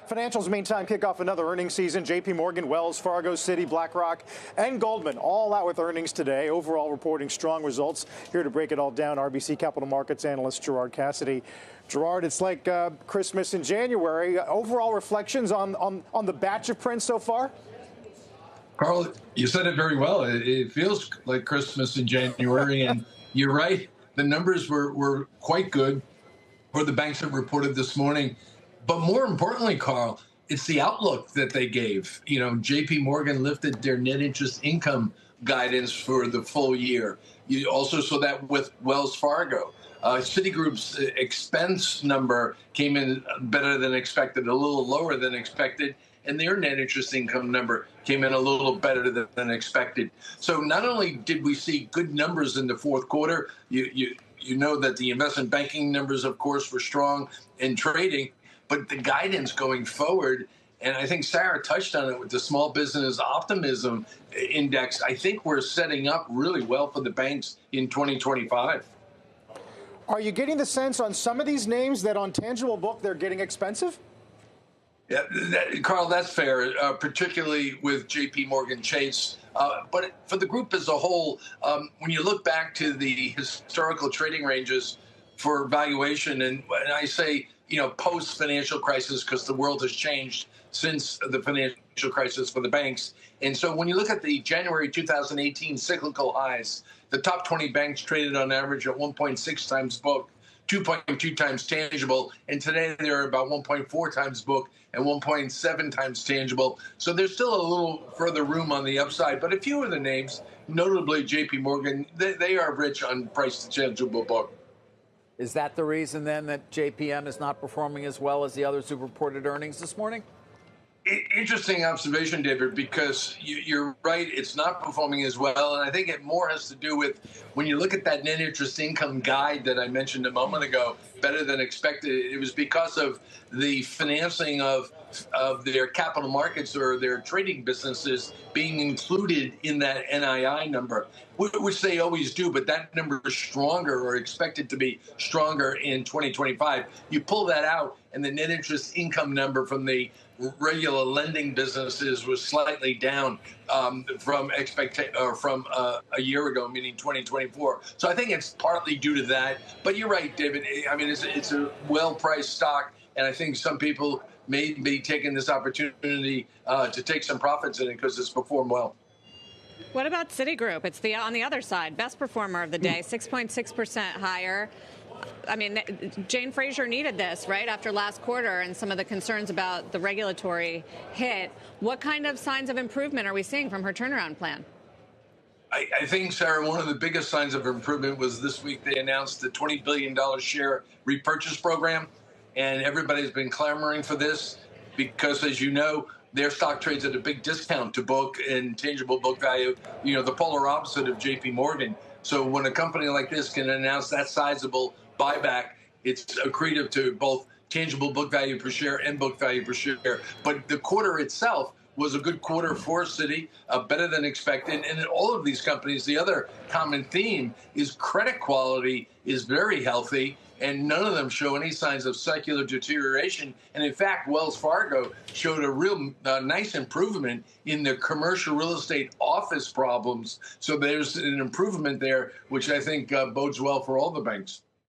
Financials, meantime, kick off another earnings season. J.P. Morgan, Wells Fargo, Citi, BlackRock, and Goldman all out with earnings today. Overall reporting strong results. Here to break it all down, RBC Capital Markets analyst Gerard Cassidy. Gerard, it's like Christmas in January. Overall reflections on the batch of prints so far? Carl, you said it very well. It feels like Christmas in January, and you're right. The numbers were quite good for the banks that reported this morning. But more importantly, Carl, it's the outlook that they gave. You know, J.P. Morgan lifted their net interest income guidance for the full year. You also saw that with Wells Fargo. Citigroup's expense number came in better than expected, a little lower than expected, and their net interest income number came in a little better than expected. So not only did we see good numbers in the fourth quarter, you know that the investment banking numbers, of course, were strong in trading, but the guidance going forward, and I think Sarah touched on it with the small business optimism index, I think we're setting up really well for the banks in 2025. Are you getting the sense on some of these names that on tangible book they're getting expensive? Yeah, Carl, that's fair, particularly with J.P. Morgan Chase. But for the group as a whole, when you look back to the historical trading ranges for valuation, and I say, you know, post-financial crisis, because the world has changed since the financial crisis for the banks. And so when you look at the January 2018 cyclical highs, the top 20 banks traded on average at 1.6 times book, 2.2 times tangible, and today they're about 1.4 times book and 1.7 times tangible. So there's still a little further room on the upside. But a few of the names, notably J.P. Morgan, they are rich on price to tangible book. Is that the reason, then, that JPM is not performing as well as the others who reported earnings this morning? Interesting observation, David, because you're right. It's not performing as well. And I think it more has to do with when you look at that net interest income guide that I mentioned a moment ago, better than expected. It was because of the financing of their capital markets or their trading businesses being included in that NII number, which they always do. But that number is stronger or expected to be stronger in 2025. You pull that out, and the net interest income number from the regular lending businesses was slightly down from a year ago, meaning 2024. So I think it's partly due to that. But you're right, David. I mean, it's a well-priced stock, and I think some people may be taking this opportunity to take some profits in it because it's performed well. What about Citigroup? It's on the other side, best performer of the day, 6.6% higher. I mean, Jane Fraser needed this, right, after last quarter and some of the concerns about the regulatory hit. What kind of signs of improvement are we seeing from her turnaround plan? I think, Sarah, one of the biggest signs of improvement was this week they announced the $20 billion share repurchase program, and everybody's been clamoring for this because, as you know, their stock trades at a big discount to book and tangible book value, you know, the polar opposite of J.P. Morgan. So when a company like this can announce that sizable buyback, it's accretive to both tangible book value per share and book value per share. But the quarter itself was a good quarter for Citi, better than expected. And in all of these companies, the other common theme is credit quality is very healthy, and none of them show any signs of secular deterioration. And in fact, Wells Fargo showed a real nice improvement in their commercial real estate office problems. So there's an improvement there, which I think bodes well for all the banks.